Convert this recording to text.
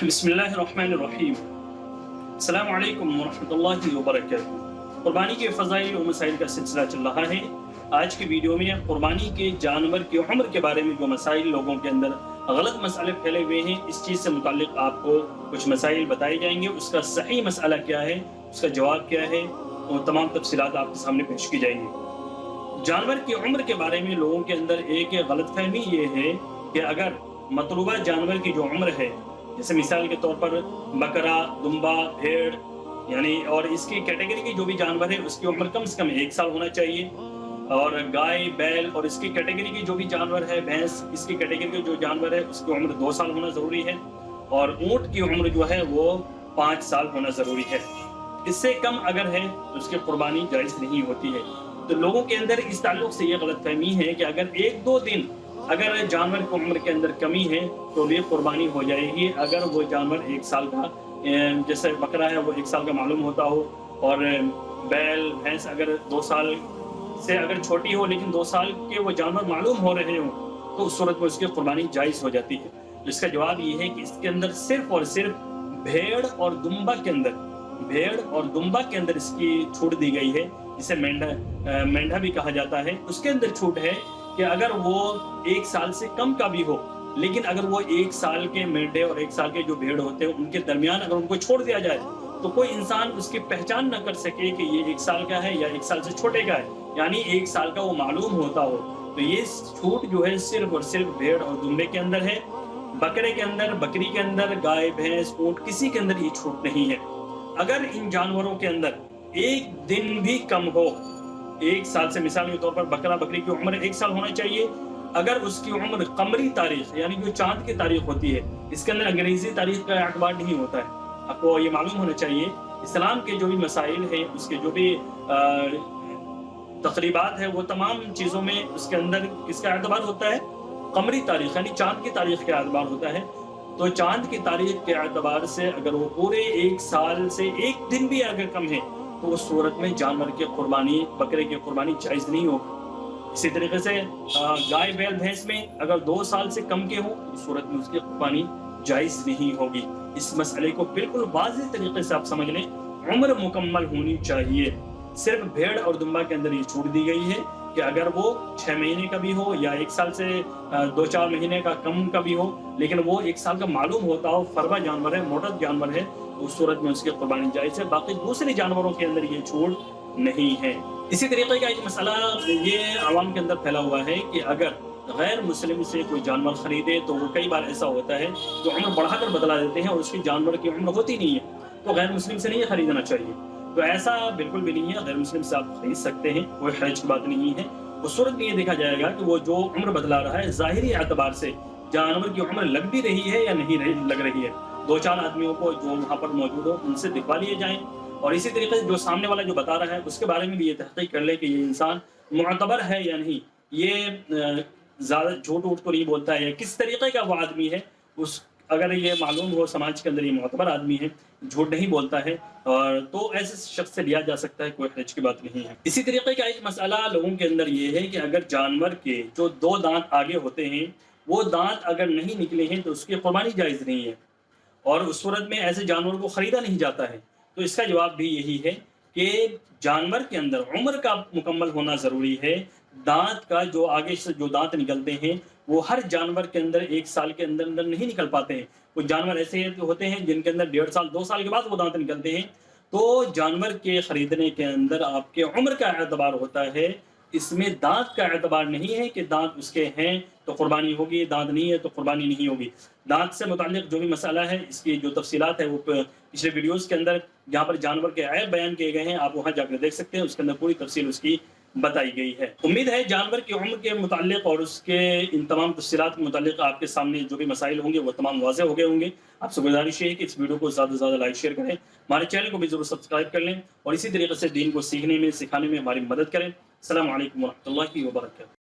बिस्मिल्लाहिर्रहमानिर्रहीम। अस्सलामु अलैकुम वरहमतुल्लाहि वबरकातुहू। कुर्बानी के फ़ज़ाइल और मसाइल का सिलसिला चल रहा है। आज की वीडियो में कुर्बानी के जानवर की उम्र के बारे में जो मसाइल लोगों के अंदर गलत मसाले फैले हुए हैं, इस चीज़ से मुताल्लिक़ आपको कुछ मसाइल बताए जाएंगे। उसका सही मसला क्या है, उसका जवाब क्या है, और तमाम तफसीलात आपके सामने पेश की जाएंगी। जानवर की उम्र के बारे में लोगों के अंदर एक गलतफहमी ये है कि अगर मतलूबा जानवर की जो उम्र है, जैसे मिसाल के तौर पर बकरा, दुम्बा, भेड़, यानी और इसकी कैटेगरी की जो भी जानवर है उसकी उम्र कम से कम 1 साल होना चाहिए। और गाय, बैल और इसकी कैटेगरी की जो भी जानवर है, भैंस, इसकी कैटेगरी के जो जानवर है उसकी उम्र 2 साल होना ज़रूरी है। और ऊँट की उम्र जो है वो 5 साल होना ज़रूरी है। इससे कम अगर है तो उसकी कुर्बानी जायज़ नहीं होती है। तो लोगों के अंदर इस ताल्लुक़ से ये गलतफहमी है कि अगर 1-2 दिन अगर जानवर की उम्र के अंदर कमी है तो ये कुर्बानी हो जाएगी। अगर वो जानवर 1 साल का, जैसे बकरा है वो 1 साल का मालूम होता हो, और बैल, भैंस अगर 2 साल से अगर छोटी हो लेकिन 2 साल के वो जानवर मालूम हो रहे हो, तो उस सूरत में उसकी कुर्बानी जायज़ हो जाती है। तो इसका जवाब ये है कि इसके अंदर सिर्फ और सिर्फ भेड़ और दुम्बा के अंदर इसकी छूट दी गई है, जिसे मेंढा भी कहा जाता है। उसके अंदर छूट है कि अगर वो 1 साल से कम का भी हो, लेकिन अगर वो 1 साल के मेंढे और 1 साल के जो भेड़ होते हैं उनके दरमियान अगर उनको छोड़ दिया जाए तो कोई इंसान उसकी पहचान न कर सके कि ये 1 साल का है या 1 साल से छोटे का है, यानी 1 साल का वो मालूम होता हो। तो ये छूट जो है सिर्फ और सिर्फ भेड़ और दुम्बे के अंदर है। बकरे के अंदर, बकरी के अंदर, गाय, भैंस, ऊँट, किसी के अंदर ये छूट नहीं है। अगर इन जानवरों के अंदर 1 दिन भी कम हो, 1 साल से, मिसाल के तौर पर बकरा, बकरी की उम्र 1 साल होना चाहिए। अगर उसकी उम्र कमरी तारीख यानी जो चांद की तारीख होती है, इसके अंदर अंग्रेजी तारीख का एतबार नहीं होता है। आपको ये मालूम होना चाहिए, इस्लाम के जो भी मसाइल हैं, उसके जो भी तकरीबात है, वो तमाम चीज़ों में उसके अंदर किसका एतबार होता है? कमरी तारीख यानी चांद की तारीख का एतबार होता है। तो चांद की तारीख के एतबार से अगर वो पूरे 1 साल से 1 दिन भी अगर कम है तो उस सूरत में जानवर की कुर्बानी, बकरे की कुर्बानी जायज़ नहीं होगी। इसी तरीके से गाय, बैल, भैंस में अगर 2 साल से कम के हो तो उस सूरत में उसकी कुर्बानी जायज़ नहीं होगी। इस मसले को बिल्कुल वाज़ेह तरीके से आप समझ लें, उम्र मुकम्मल होनी चाहिए। सिर्फ भेड़ और दुम्बा के अंदर ये छूट दी गई है कि अगर वो 6 महीने का भी हो या 1 साल से 2-4 महीने का कम का भी हो, लेकिन वो 1 साल का मालूम होता हो, फरवा जानवर है, मोटा जानवर है, उस सूरत में उसकी कुर्बानी जायज़ है। बाकी दूसरे जानवरों के अंदर ये छूट नहीं है। इसी तरीके का एक मसला ये आवाम के अंदर फैला हुआ है कि अगर गैर मुस्लिम से कोई जानवर खरीदे तो वो कई बार ऐसा होता है जो उम्र बढ़ाकर बदला देते हैं और उसकी जानवर की उम्र होती नहीं है, तो गैर मुस्लिम से नहीं खरीदना चाहिए। तो ऐसा बिल्कुल भी नहीं है, गैर मुस्लिम से आप खरीद सकते हैं, कोई हर्ज की बात नहीं है। उस सूरत में ये देखा जाएगा कि वो जो उम्र बदला रहा है, ज़ाहिरी एतबार से जानवर की उम्र लग भी रही है या नहीं लग रही है। 2-4 आदमियों को जो वहाँ पर मौजूद हो उनसे दिखवा लिए जाएँ, और इसी तरीके से जो सामने वाला जो बता रहा है उसके बारे में भी ये तहक़ीक़ कर ले कि ये इंसान मुअतबर है या नहीं, ये ज़्यादा झूठ-वूठ तो नहीं बोलता है, किस तरीके का वो आदमी है। उस अगर ये मालूम हो समाज के अंदर ये मुअतबर आदमी है, झूठ नहीं बोलता है, और तो ऐसे शख्स से लिया जा सकता है, कोई हर्ज की बात नहीं है। इसी तरीके का एक मसला लोगों के अंदर ये है कि अगर जानवर के जो 2 दांत आगे होते हैं, वो दांत अगर नहीं निकले हैं तो उसकी कुर्बानी जायज़ नहीं है, और उस सूरत में ऐसे जानवर को ख़रीदा नहीं जाता है। तो इसका जवाब भी यही है कि जानवर के अंदर उम्र का मुकम्मल होना ज़रूरी है। दांत का जो आगे से जो दांत निकलते हैं वो हर जानवर के अंदर 1 साल के अंदर अंदर नहीं निकल पाते हैं। कुछ जानवर ऐसे होते हैं जिनके अंदर 1.5 साल, 2 साल के बाद वो दांत निकलते हैं। तो जानवर के ख़रीदने के अंदर आपके उम्र का एतबार होता है, इसमें दांत का एतबार नहीं है कि दांत उसके हैं तो कुर्बानी होगी, दांत नहीं है तो कुर्बानी नहीं होगी। दांत से मुताल्लिक़ जो भी मसला है, इसकी जो तफसीलात है वो पिछले वीडियोज़ के अंदर जहाँ पर जानवर के ऐब बयान किए गए हैं, आप वहाँ जाकर देख सकते हैं, उसके अंदर पूरी तफसील उसकी बताई गई है। उम्मीद है जानवर की उम्र के मुताल्लिक़ और उसके इन तमाम तफसीलात के मुताल्लिक़ आपके सामने जो भी मसाइल होंगे वो तमाम वाज़ेह हो गए होंगे। आपसे गुज़ारिश है कि इस वीडियो को ज़्यादा से ज़्यादा लाइक शेयर करें, हमारे चैनल को भी ज़रूर सब्सक्राइब कर लें, और इसी तरीके से दीन को सीखने में, सिखाने में हमारी मदद करें। अस्सलामु अलैकुम वरहमतुल्लाहि वबरकातुहू।